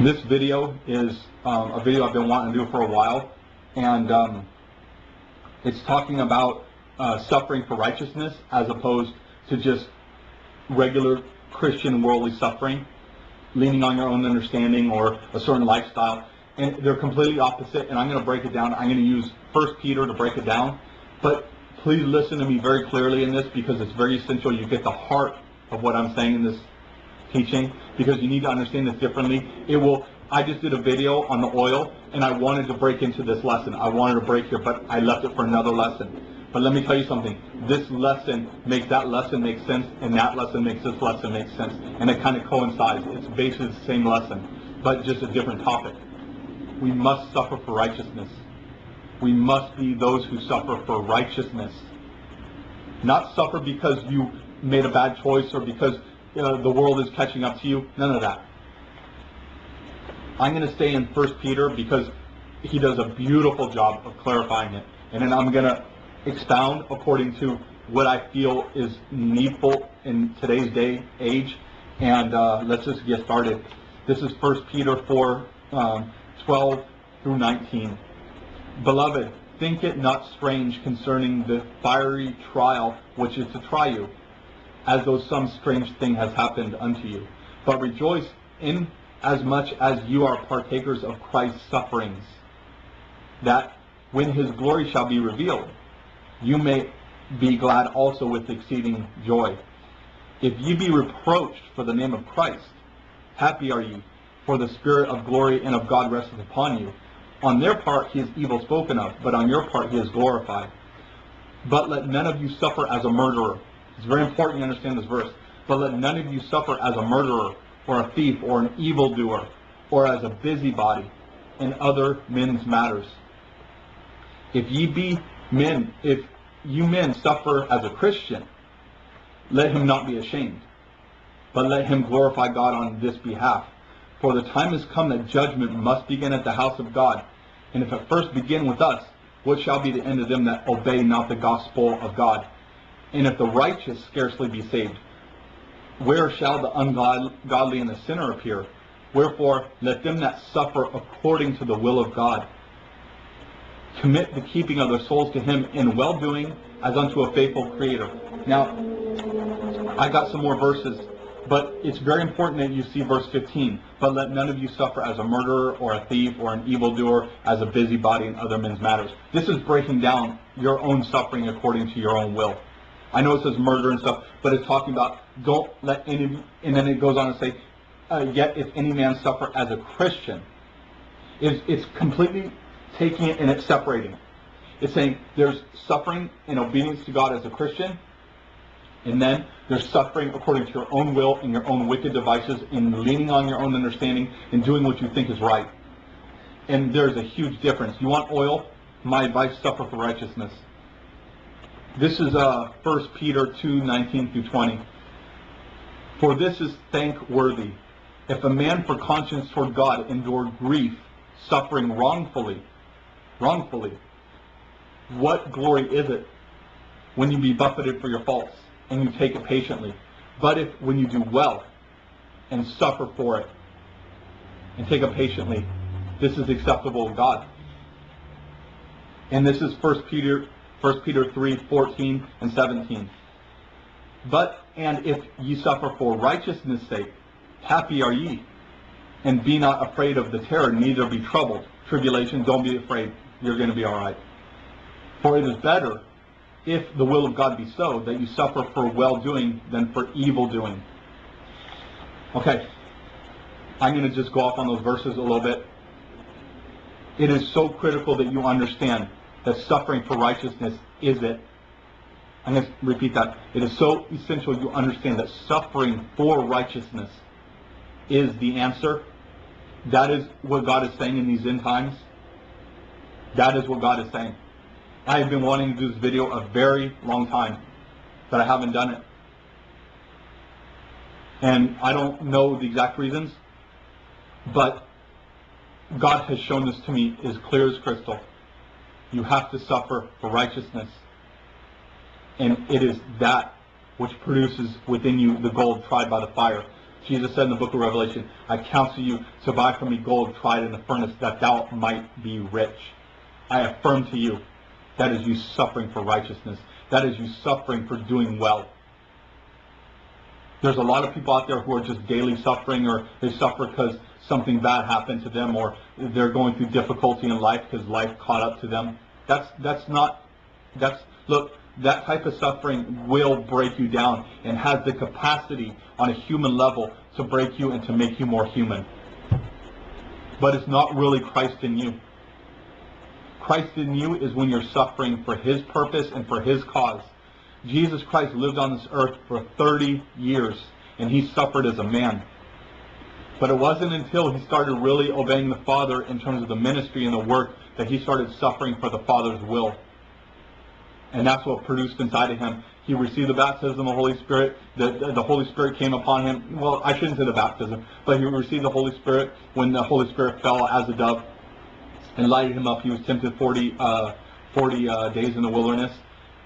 This video is a video I've been wanting to do for a while, and it's talking about suffering for righteousness as opposed to just regular Christian worldly suffering, leaning on your own understanding or a certain lifestyle. And they're completely opposite, and I'm going to break it down. I'm going to use 1 Peter to break it down. But please listen to me very clearly in this, because it's very essential you get the heart of what I'm saying in this teaching, because you need to understand this differently. I just did a video on the oil, and I wanted to break into this lesson. I wanted to break here, but I left it for another lesson. But let me tell you something. This lesson makes that lesson make sense, and that lesson makes this lesson make sense. And it kind of coincides. It's basically the same lesson, but just a different topic. We must suffer for righteousness. We must be those who suffer for righteousness. Not suffer because you made a bad choice or because the world is catching up to you. None of that. I'm going to stay in 1 Peter because he does a beautiful job of clarifying it. And then I'm going to expound according to what I feel is needful in today's age. And let's just get started. This is 1 Peter 4, 12 through 19. Beloved, think it not strange concerning the fiery trial which is to try you, as though some strange thing has happened unto you. But rejoice in as much as you are partakers of Christ's sufferings, that when his glory shall be revealed, you may be glad also with exceeding joy. If ye be reproached for the name of Christ, happy are ye, for the Spirit of glory and of God resteth upon you. On their part he is evil spoken of, but on your part he is glorified. But let none of you suffer as a murderer. It's very important you understand this verse. But let none of you suffer as a murderer, or a thief, or an evildoer, or as a busybody in other men's matters. If you men suffer as a Christian, let him not be ashamed, but let him glorify God on this behalf. For the time is come that judgment must begin at the house of God. And if it first begin with us, what shall be the end of them that obey not the gospel of God? And if the righteous scarcely be saved, where shall the ungodly and the sinner appear? Wherefore, let them that suffer according to the will of God commit the keeping of their souls to him in well-doing as unto a faithful Creator. Now, I got some more verses, but it's very important that you see verse 15. But let none of you suffer as a murderer, or a thief, or an evildoer, as a busybody in other men's matters. This is breaking down your own suffering according to your own will. I know it says murder and stuff, but it's talking about don't let any, and then it goes on to say, yet if any man suffer as a Christian. It's completely taking it and it's separating. It's saying there's suffering in obedience to God as a Christian, and then there's suffering according to your own will and your own wicked devices, in leaning on your own understanding and doing what you think is right. And there's a huge difference. You want oil? My advice, suffer for righteousness. This is 1 Peter 2, 19 through 20. For this is thankworthy, if a man for conscience toward God endure grief, suffering wrongfully. What glory is it when you be buffeted for your faults, and you take it patiently? But if when you do well, and suffer for it, and take it patiently, this is acceptable to God. And this is 1 Peter 3, 14 and 17. And if ye suffer for righteousness' sake, happy are ye. And be not afraid of the terror, neither be troubled. Tribulation, don't be afraid. You're going to be all right. For it is better, if the will of God be so, that you suffer for well-doing than for evil-doing. Okay, I'm going to just go off on those verses a little bit. It is so critical that you understand that suffering for righteousness is it. I'm going to repeat that. It is so essential you understand that suffering for righteousness is the answer. That is what God is saying in these end times. That is what God is saying. I have been wanting to do this video a very long time, but I haven't done it. And I don't know the exact reasons, but God has shown this to me as clear as crystal. You have to suffer for righteousness. And it is that which produces within you the gold tried by the fire. Jesus said in the book of Revelation, I counsel you to buy from me gold tried in the furnace, that thou might be rich. I affirm to you, that is you suffering for righteousness. That is you suffering for doing well. There's a lot of people out there who are just daily suffering, or they suffer because something bad happened to them, or they're going through difficulty in life because life caught up to them. Look, that type of suffering will break you down and has the capacity on a human level to break you and to make you more human. But it's not really Christ in you. Christ in you is when you're suffering for His purpose and for His cause. Jesus Christ lived on this earth for 30 years, and He suffered as a man. But it wasn't until He started really obeying the Father in terms of the ministry and the work that He started suffering for the Father's will. And that's what produced inside of Him. He received the baptism of the Holy Spirit. The Holy Spirit came upon Him. Well, I shouldn't say the baptism, but He received the Holy Spirit when the Holy Spirit fell as a dove and lighted Him up. He was tempted 40 days in the wilderness.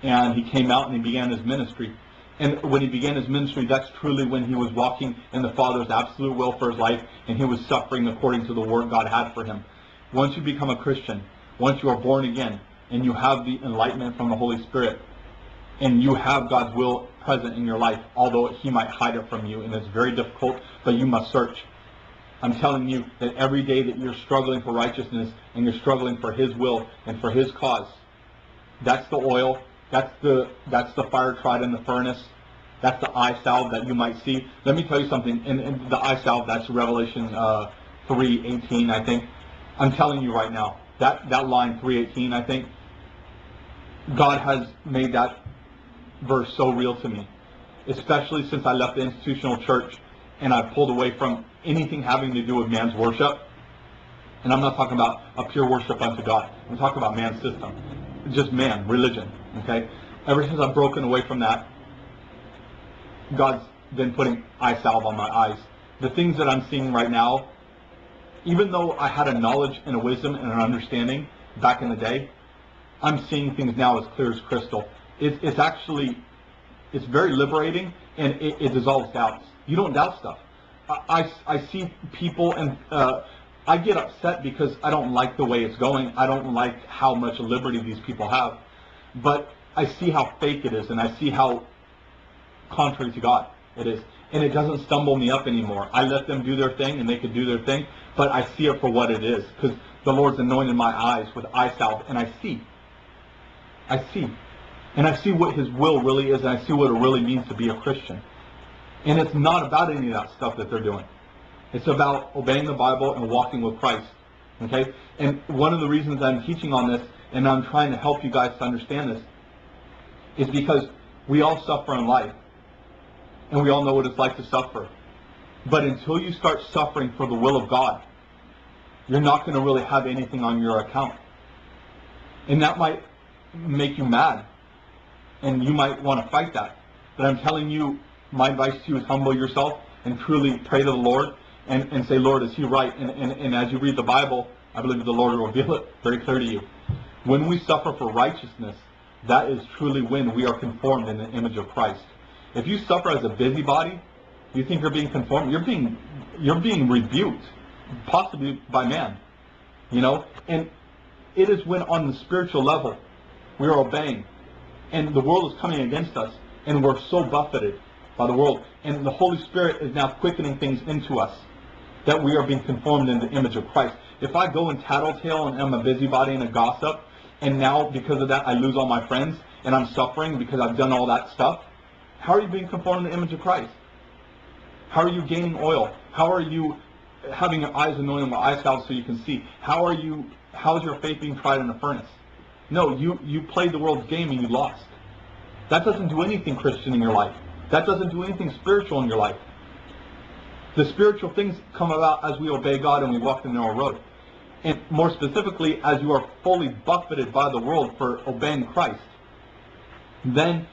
And He came out and He began His ministry. And when He began His ministry, that's truly when He was walking in the Father's absolute will for His life, and He was suffering according to the word God had for Him. Once you become a Christian, once you are born again, and you have the enlightenment from the Holy Spirit, and you have God's will present in your life, although He might hide it from you, and it's very difficult, but you must search. I'm telling you that every day that you're struggling for righteousness, and you're struggling for His will and for His cause, that's the oil. That's the fire tried in the furnace. That's the eye salve that you might see. Let me tell you something. In the eye salve, that's Revelation 3:18, I think. I'm telling you right now, that line 3:18, I think, God has made that verse so real to me, especially since I left the institutional church and I pulled away from anything having to do with man's worship. And I'm not talking about a pure worship unto God. I'm talking about man's system. Just man, religion. Okay? Ever since I've broken away from that, God's been putting eye salve on my eyes. The things that I'm seeing right now, even though I had a knowledge and a wisdom and an understanding back in the day, I'm seeing things now as clear as crystal. It's very liberating, and it dissolves doubts. You don't doubt stuff. I see people, and I get upset because I don't like the way it's going. I don't like how much liberty these people have. But I see how fake it is, and I see how contrary to God it is. And it doesn't stumble me up anymore. I let them do their thing, and they could do their thing, but I see it for what it is, because the Lord's anointed my eyes with eye salve, and I see. And I see what His will really is, and I see what it really means to be a Christian. And it's not about any of that stuff that they're doing. It's about obeying the Bible and walking with Christ. Okay? And one of the reasons I'm teaching on this, and I'm trying to help you guys to understand this, is because we all suffer in life. And we all know what it's like to suffer. But until you start suffering for the will of God, you're not going to really have anything on your account. And that might make you mad. And you might want to fight that. But I'm telling you, my advice to you is humble yourself and truly pray to the Lord and say, Lord, is He right? And as you read the Bible, I believe the Lord will reveal it very clear to you. When we suffer for righteousness, that is truly when we are conformed in the image of Christ. If you suffer as a busybody, you think you're being conformed, you're being rebuked, possibly by man. You know? And it is when on the spiritual level we are obeying, and the world is coming against us, and we're so buffeted by the world, and the Holy Spirit is now quickening things into us, that we are being conformed in the image of Christ. If I go and tattletale and I'm a busybody and a gossip, and now because of that I lose all my friends, and I'm suffering because I've done all that stuff, how are you being conformed in the image of Christ? How are you gaining oil? How are you having your eyes anointed with eye salve so you can see? How is your faith being tried in a furnace? No, you played the world's game and you lost. That doesn't do anything Christian in your life. That doesn't do anything spiritual in your life. The spiritual things come about as we obey God and we walk the narrow road. And more specifically, as you are fully buffeted by the world for obeying Christ, then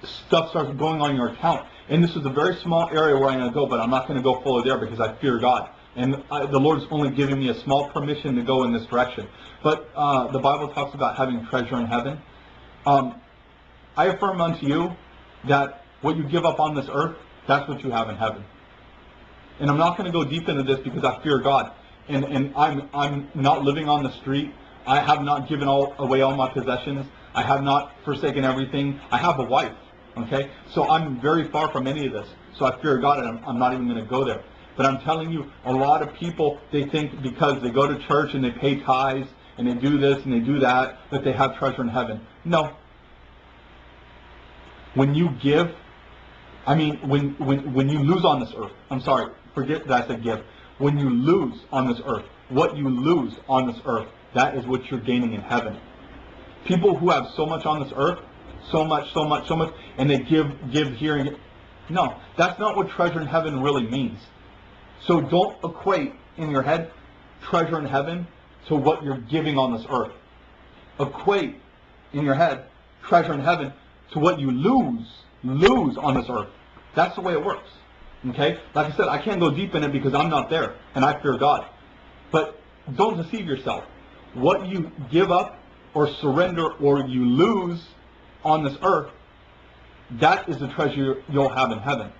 stuff starts going on your account. And this is a very small area where I'm going to go, but I'm not going to go fully there because I fear God. And the Lord's only giving me a small permission to go in this direction. But the Bible talks about having treasure in heaven. I affirm unto you that what you give up on this earth, that's what you have in heaven. And I'm not going to go deep into this because I fear God. And I'm not living on the street. I have not given away all my possessions. I have not forsaken everything. I have a wife. Okay? So I'm very far from any of this. So I fear God, and I'm not even going to go there. But I'm telling you, a lot of people, they think because they go to church and they pay tithes and they do this and they do that, that they have treasure in heaven. No. When you give, I mean, when you lose on this earth, I'm sorry, forget that I said give. When you lose on this earth, what you lose on this earth, that is what you're gaining in heaven. People who have so much on this earth, so much, and they give here and no, that's not what treasure in heaven really means. So don't equate in your head treasure in heaven to what you're giving on this earth. Equate in your head treasure in heaven to what you lose on this earth. That's the way it works. Okay? Like I said, I can't go deep in it because I'm not there and I fear God. But don't deceive yourself. What you give up or surrender or you lose on this earth, that is the treasure you'll have in heaven.